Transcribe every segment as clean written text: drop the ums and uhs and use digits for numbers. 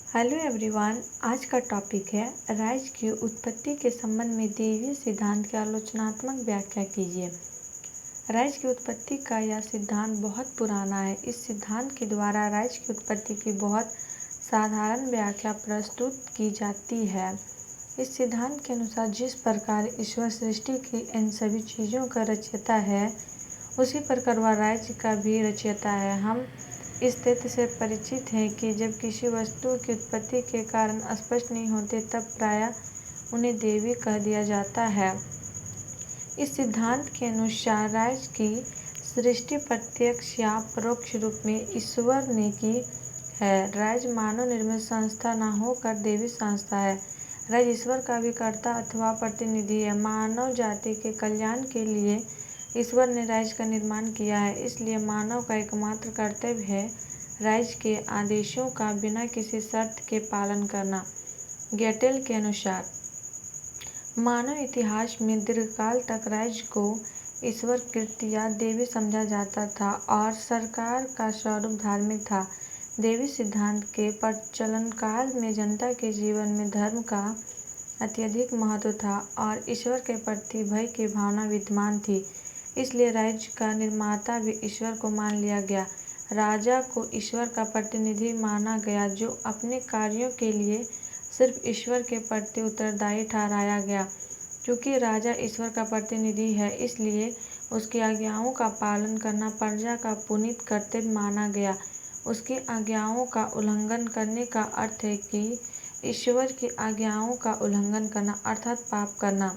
Hello everyone. आज का topic है राज्य की उत्पत्ति के संबंध में दैवीय सिद्धांत की आलोचनात्मक व्याख्या कीजिए। राज्य की उत्पत्ति का यह सिद्धांत बहुत पुराना है। इस सिद्धांत के द्वारा राज्य की उत्पत्ति की बहुत साधारण व्याख्या प्रस्तुत की जाती है। इस सिद्धांत के अनुसार जिस प्रकार ईश्वर सृष्टि की इन सभी चीज़ों का रचयिता है, उसी प्रकार वह राज्य का भी रचयिता है। हम इस तथ्य से परिचित हैं कि जब किसी वस्तु की उत्पत्ति के कारण स्पष्ट नहीं होते, तब प्रायः उन्हें दैवी कह दिया जाता है। इस सिद्धांत के अनुसार राज्य की सृष्टि प्रत्यक्ष या परोक्ष रूप में ईश्वर ने की है। राज्य मानव निर्मित संस्था न होकर दैवी संस्था है। राज्य ईश्वर का भी कर्ता अथवा प्रतिनिधि है। मानव जाति के कल्याण के लिए ईश्वर ने राज्य का निर्माण किया है, इसलिए मानव का एकमात्र कर्तव्य है राज्य के आदेशों का बिना किसी शर्त के पालन करना। गेटेल के अनुसार मानव इतिहास में दीर्घकाल तक राज्य को ईश्वर कृत या दैवी समझा जाता था और सरकार का स्वरूप धार्मिक था। दैवी सिद्धांत के प्रचलन काल में जनता के जीवन में धर्म का अत्यधिक महत्व था और ईश्वर के प्रति भय की भावना विद्यमान थी, इसलिए राज्य का निर्माता भी ईश्वर को मान लिया गया। राजा को ईश्वर का प्रतिनिधि माना गया, जो अपने कार्यों के लिए सिर्फ ईश्वर के प्रति उत्तरदायी ठहराया गया। क्योंकि राजा ईश्वर का प्रतिनिधि है, इसलिए उसकी आज्ञाओं का पालन करना प्रजा का पुनीत कर्तव्य माना गया। उसकी आज्ञाओं का उल्लंघन करने का अर्थ है कि ईश्वर की आज्ञाओं का उल्लंघन करना अर्थात पाप करना।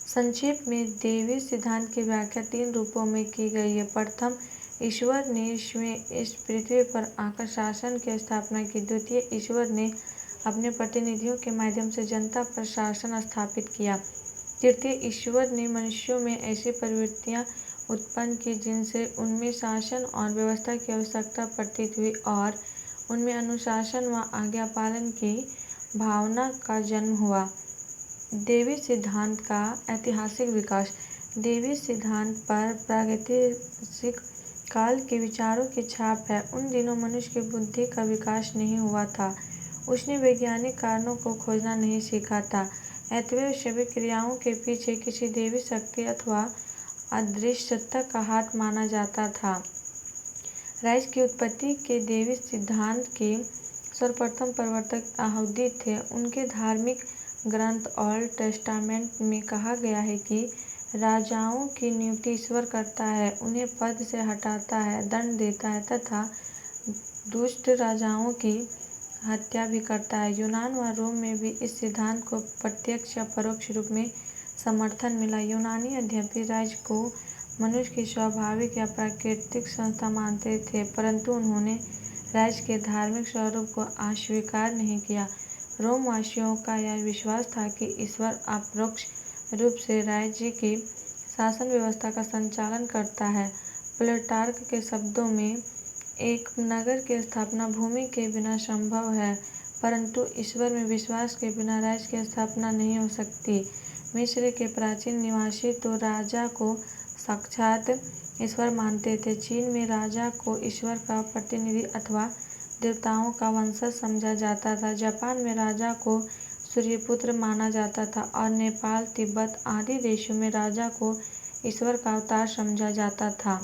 संक्षेप में दैवी सिद्धांत की व्याख्या 3 रूपों में की गई है। प्रथम, ईश्वर ने इस पृथ्वी पर आकर शासन की स्थापना की। द्वितीय, ईश्वर ने अपने प्रतिनिधियों के माध्यम से जनता पर शासन स्थापित किया। तृतीय, ईश्वर ने मनुष्यों में ऐसी प्रवृत्तियां उत्पन्न की जिनसे उनमें शासन और व्यवस्था की आवश्यकता प्रतीत हुई और उनमें अनुशासन व आज्ञा पालन की भावना का जन्म हुआ। दैवी सिद्धांत का ऐतिहासिक विकास। दैवी सिद्धांत पर प्रागैतिहासिक काल के विचारों की छाप है। उन दिनों मनुष्य की बुद्धि का विकास नहीं हुआ था। उसने वैज्ञानिक कारणों को खोजना नहीं सीखा था। अतएव सभी क्रियाओं के पीछे किसी दैवी शक्ति अथवा अदृश्य सत्ता का हाथ माना जाता था। राज्य की उत्पत्ति के दैवी सिद्धांत के सर्वप्रथम प्रवर्तक यहूदी थे। उनके धार्मिक ग्रंथ ओल्ड टेस्टामेंट में कहा गया है कि राजाओं की नियुक्ति ईश्वर करता है, उन्हें पद से हटाता है, दंड देता है तथा दुष्ट राजाओं की हत्या भी करता है। यूनान व रोम में भी इस सिद्धांत को प्रत्यक्ष या परोक्ष रूप में समर्थन मिला। यूनानी यद्यपि राज्य को मनुष्य की स्वाभाविक या प्राकृतिक संस्था मानते थे, परंतु उन्होंने राज्य के धार्मिक स्वरूप को अस्वीकार नहीं किया। रोमवासियों का यह विश्वास था कि ईश्वर अपरोक्ष रूप से राज्य की शासन व्यवस्था का संचालन करता है। प्लूटार्क के शब्दों में, एक नगर की स्थापना भूमि के बिना संभव है, परंतु ईश्वर में विश्वास के बिना राज्य की स्थापना नहीं हो सकती। मिस्र के प्राचीन निवासी तो राजा को साक्षात ईश्वर मानते थे। चीन में राजा को ईश्वर का प्रतिनिधि अथवा देवताओं का वंशज समझा जाता था। जापान में राजा को सूर्यपुत्र माना जाता था और नेपाल, तिब्बत आदि देशों में राजा को ईश्वर का अवतार समझा जाता था।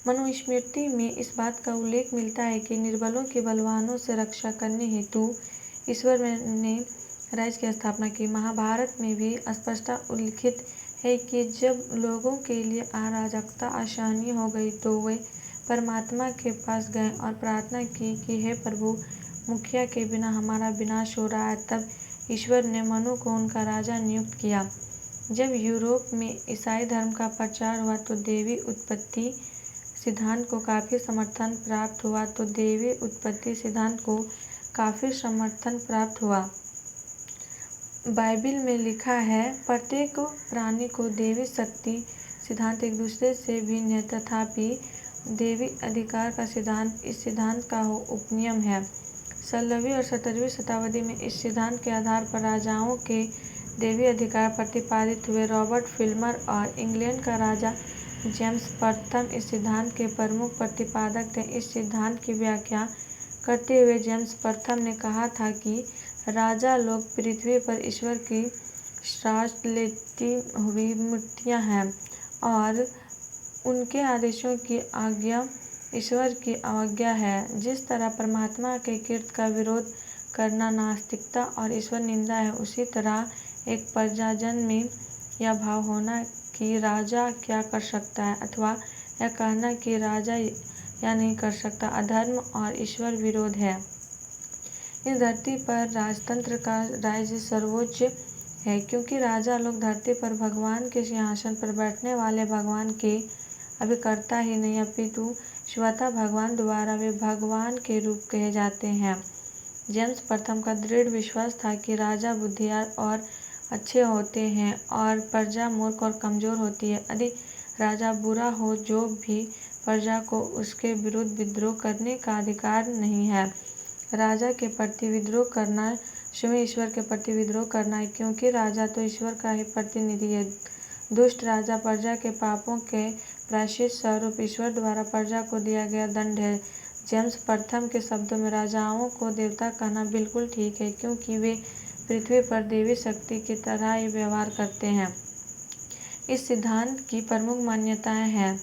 मनुस्मृति में इस बात का उल्लेख मिलता है कि निर्बलों की बलवानों से रक्षा करने हेतु ईश्वर ने राज्य की स्थापना की। महाभारत में भी स्पष्टता उल्लिखित है कि जब लोगों के लिए अराजकता असहनीय हो गई तो वे परमात्मा के पास गए और प्रार्थना की कि हे प्रभु, मुखिया के बिना हमारा विनाश हो रहा है। तब ईश्वर ने मनु को उनका राजा नियुक्त किया। जब यूरोप में ईसाई धर्म का प्रचार हुआ तो दैवी उत्पत्ति सिद्धांत को काफ़ी समर्थन प्राप्त हुआ। बाइबिल में लिखा है, प्रत्येक प्राणी को दैवी शक्ति सिद्धांत एक दूसरे से भिन्न है, तथापि दैवी अधिकार का सिद्धांत इस सिद्धांत का उपनियम है। 16वीं और 17वीं शताब्दी में इस सिद्धांत के आधार पर राजाओं के दैवी अधिकार प्रतिपादित हुए। रॉबर्ट फिल्मर और इंग्लैंड का राजा जेम्स प्रथम इस सिद्धांत के प्रमुख प्रतिपादक थे। इस सिद्धांत की व्याख्या करते हुए जेम्स प्रथम ने कहा था कि राजा लोग पृथ्वी पर ईश्वर की श्वास लेती हुई मूर्तियां हैं और उनके आदेशों की आज्ञा ईश्वर की अवज्ञा है। जिस तरह परमात्मा के कीर्ति का विरोध करना नास्तिकता और ईश्वर निंदा है, उसी तरह एक प्रजाजन में यह भाव होना कि राजा क्या कर सकता है अथवा यह कहना कि राजा या नहीं कर सकता अधर्म और ईश्वर विरोध है। इस धरती पर राजतंत्र का राज्य सर्वोच्च है, क्योंकि राजा लोग धरती पर भगवान के सिंहासन पर बैठने वाले भगवान के अभिकर्ता ही नहीं अपितु स्वतः भगवान द्वारा वे भगवान के रूप कहे जाते हैं। जेम्स प्रथम का दृढ़ विश्वास था कि राजा बुद्धिमान और अच्छे होते हैं और प्रजा मूर्ख और कमजोर होती है। यदि राजा बुरा हो, जो भी प्रजा को उसके विरुद्ध विद्रोह करने का अधिकार नहीं है। राजा के प्रति विद्रोह करना स्वयं ईश्वर के प्रति विद्रोह करना है, क्योंकि राजा तो ईश्वर का ही प्रतिनिधि है। दुष्ट राजा प्रजा के पापों के प्रायश्चित स्वरूप ईश्वर द्वारा प्रजा को दिया गया दंड है। जेम्स प्रथम के शब्दों में राजाओं को देवता कहना बिल्कुल ठीक है, क्योंकि वे पृथ्वी पर देवी शक्ति की तरह ही व्यवहार करते हैं। इस सिद्धांत की प्रमुख मान्यताएं हैं।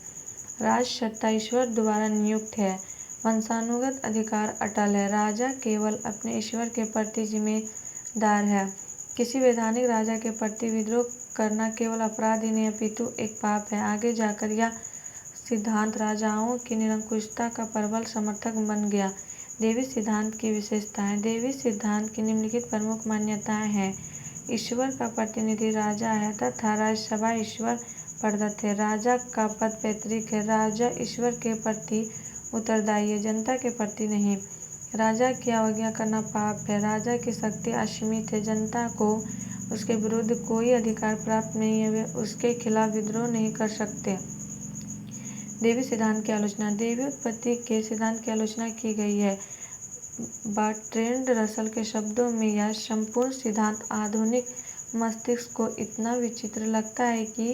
राज सत्ता ईश्वर द्वारा नियुक्त है। वंशानुगत अधिकार अटल है। राजा केवल अपने ईश्वर के प्रति जिम्मेदार है। किसी वैधानिक राजा के प्रति विद्रोह करना केवल अपराध ही नहीं अपितु एक पाप है। आगे जाकर यह सिद्धांत राजाओं की निरंकुशता का प्रबल समर्थक बन गया। देवी सिद्धांत की विशेषताएं। देवी सिद्धांत की निम्नलिखित प्रमुख मान्यताएं हैं। ईश्वर का प्रतिनिधि राजा है तथा राजसभा ईश्वर प्रदत्त है। राजा का पद पैतृक है। राजा ईश्वर के प्रति उत्तरदायी है, जनता के प्रति नहीं। राजा की अवज्ञा करना पाप है। राजा की शक्ति असीमित है। जनता को उसके विरुद्ध कोई अधिकार प्राप्त नहीं है। वे उसके खिलाफ विद्रोह नहीं कर सकते। देवी सिद्धांत की आलोचना। देवी उत्पत्ति के सिद्धांत की आलोचना की गई है। बर्ट्रैंड रसल के शब्दों में यह संपूर्ण सिद्धांत आधुनिक मस्तिष्क को इतना विचित्र लगता है कि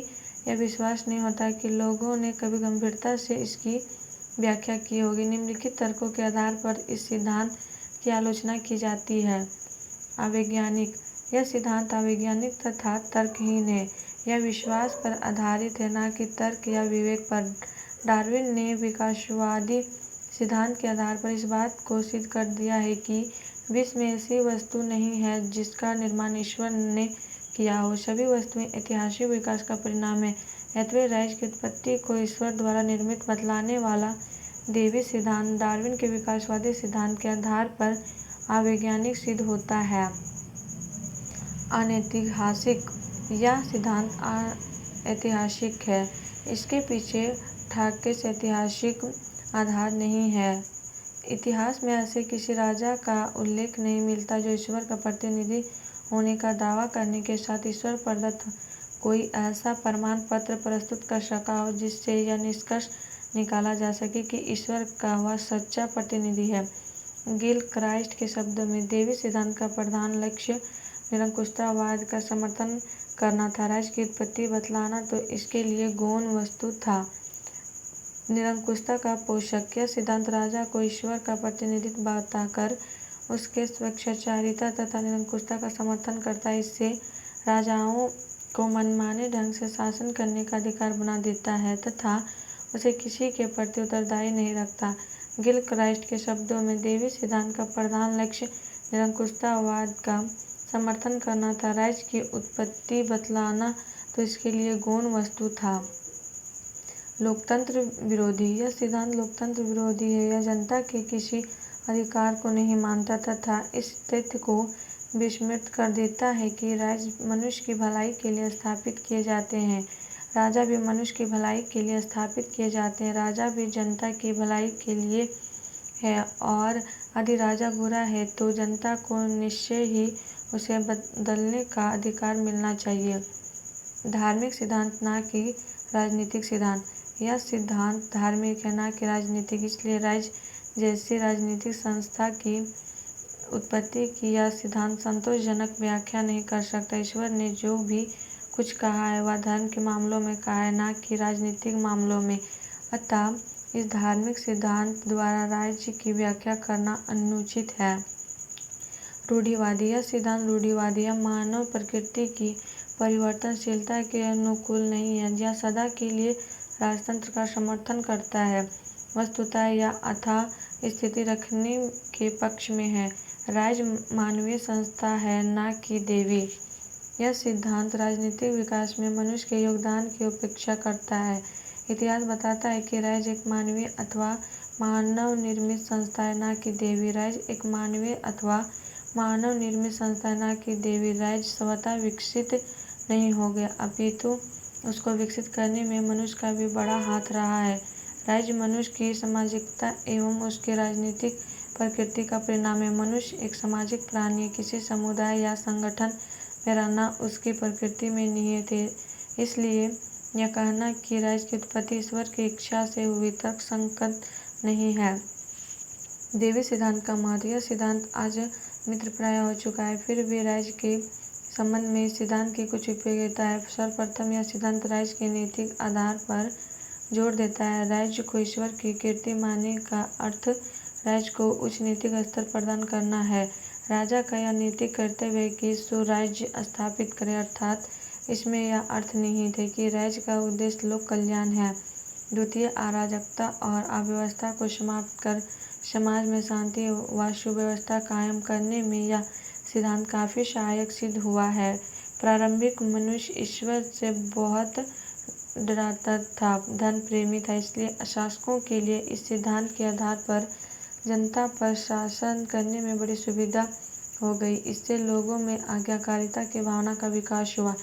यह विश्वास नहीं होता कि लोगों ने कभी गंभीरता से इसकी व्याख्या की होगी। निम्नलिखित तर्कों के आधार पर इस सिद्धांत की आलोचना की जाती है। अवैज्ञानिक। यह सिद्धांत अवैज्ञानिक तथा तर्कहीन है। यह विश्वास पर आधारित है, न कि तर्क या विवेक पर। डार्विन ने विकासवादी सिद्धांत के आधार पर इस बात को सिद्ध कर दिया है कि विश्व में ऐसी वस्तु नहीं है जिसका निर्माण ईश्वर ने किया हो। सभी वस्तुएं ऐतिहासिक विकास का परिणाम है। अतः राज्य की उत्पत्ति को ईश्वर द्वारा निर्मित बतलाने वाला देवी सिद्धांत डार्विन के विकासवादी सिद्धांत के आधार पर अवैज्ञानिक सिद्ध होता है। अनैतिहासिक। यह सिद्धांत ऐतिहासिक है। इसके पीछे ठोस ऐतिहासिक आधार नहीं है। इतिहास में ऐसे किसी राजा का उल्लेख नहीं मिलता जो ईश्वर का प्रतिनिधि होने का दावा करने के साथ ईश्वर प्रदत्त कोई ऐसा प्रमाण पत्र प्रस्तुत कर सका हो जिससे यह निष्कर्ष निकाला जा सके कि ईश्वर का वह सच्चा प्रतिनिधि है। गिल क्राइस्ट के शब्दों में देवी सिद्धांत का प्रधान लक्ष्य निरंकुशतावाद का समर्थन करना था। राज्य की उत्पत्ति बतलाना तो इसके लिए गौण वस्तु था। निरंकुशता का पोषक। यह सिद्धांत राजा को ईश्वर का प्रतिनिधित्व बताकर उसके स्वेच्छाचारिता तथा निरंकुशता का समर्थन करता है। इससे राजाओं को मनमाने ढंग से शासन करने का अधिकार बना देता है तथा उसे किसी के प्रति उत्तरदायी नहीं रखता। गिल क्राइस्ट के शब्दों में देवी सिद्धांत का प्रधान लक्ष्य निरंकुशतावाद का समर्थन करना था। राज्य की उत्पत्ति बतलाना तो इसके लिए गौण वस्तु था। लोकतंत्र विरोधी। यह सिद्धांत लोकतंत्र विरोधी है। यह जनता के किसी अधिकार को नहीं मानता तथा इस तथ्य को विस्मृत कर देता है कि राज्य मनुष्य की भलाई के लिए स्थापित किए जाते हैं। राजा भी मनुष्य की भलाई के लिए स्थापित किए जाते हैं। राजा भी जनता की भलाई के लिए है और यदि राजा बुरा है तो जनता को निश्चय ही उसे बदलने का अधिकार मिलना चाहिए। धार्मिक सिद्धांत न कि राजनीतिक सिद्धांत। यह सिद्धांत धार्मिक है, न कि राजनीतिक। इसलिए राज्य जैसी राजनीतिक संस्था की उत्पत्ति की यह सिद्धांत संतोषजनक व्याख्या नहीं कर सकता। ईश्वर ने जो भी कुछ कहा है वह धर्म के मामलों में कहा है, न कि राजनीतिक मामलों में। अतः इस धार्मिक सिद्धांत द्वारा राज्य की व्याख्या करना अनुचित है। रूढ़िवादी। यह सिद्धांत रूढ़िवादी या मानव प्रकृति की परिवर्तनशीलता के अनुकूल नहीं है। यह सदा के लिए राजतंत्र का समर्थन करता है, वस्तुतः या अथाह स्थिति रखने के पक्ष में है। राज्य मानवीय संस्था है, न कि देवी। यह सिद्धांत राजनीतिक विकास में मनुष्य के योगदान की उपेक्षा करता है। इतिहास बताता है कि राज्य एक मानवीय अथवा मानव निर्मित संस्था है, न कि देवी। राज्य एक मानवीय अथवा मानव निर्मित संस्था है, न कि देवी। राज्य स्वतः विकसित नहीं हो गया, अपितु उसको विकसित करने में मनुष्य का भी बड़ा हाथ रहा है। राज्य मनुष्य की सामाजिकता एवं उसके राजनीतिक प्रकृति का परिणाम है। मनुष्य एक सामाजिक प्राणी है। किसी समुदाय या संगठन में रहना उसकी प्रकृति में निहित है। इसलिए यह कहना कि राज्य की उत्पत्ति ईश्वर की इच्छा से हुई तर्कसंगत नहीं है। देवी सिद्धांत का महत्व। यह सिद्धांत आज मित्रप्राय हो चुका है, फिर भी राज्य के संबंध में इस सिद्धांत की कुछ उपयोगिता है। सर्वप्रथम, यह सिद्धांत राज्य के नैतिक आधार पर जोर देता है। राज्य को ईश्वर की कीर्ति मानने का अर्थ राज्य को उच्च नैतिक स्तर प्रदान करना है। राजा का यह नैतिक कर्तव्य है कि सुराज्य स्थापित करे, अर्थात इसमें यह अर्थ नहीं है कि राज्य का उद्देश्य लोक कल्याण है। द्वितीय, अराजकता और अव्यवस्था को समाप्त कर समाज में शांति व सुव्यवस्था कायम करने में यह सिद्धांत काफी सहायक सिद्ध हुआ है। प्रारंभिक मनुष्य ईश्वर से बहुत डरता था, धन प्रेमी था, इसलिए शासकों के लिए इस सिद्धांत के आधार पर जनता पर शासन करने में बड़ी सुविधा हो गई। इससे लोगों में आज्ञाकारिता की भावना का विकास हुआ।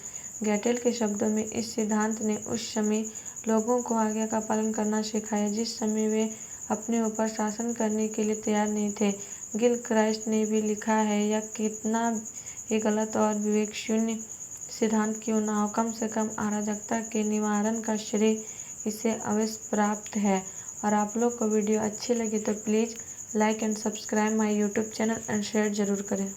गैटेल के शब्दों में, इस सिद्धांत ने उस समय लोगों को आज्ञा का पालन करना सिखाया जिस समय वे अपने ऊपर शासन करने के लिए तैयार नहीं थे। गिलक्राइस्ट ने भी लिखा है, यह कितना ही गलत और विवेकशून्य सिद्धांत क्यों न हो, कम से कम अराजकता के निवारण का श्रेय इसे अवश्य प्राप्त है। और आप लोग को वीडियो अच्छी लगी तो please like and subscribe my YouTube channel and share जरूर करें।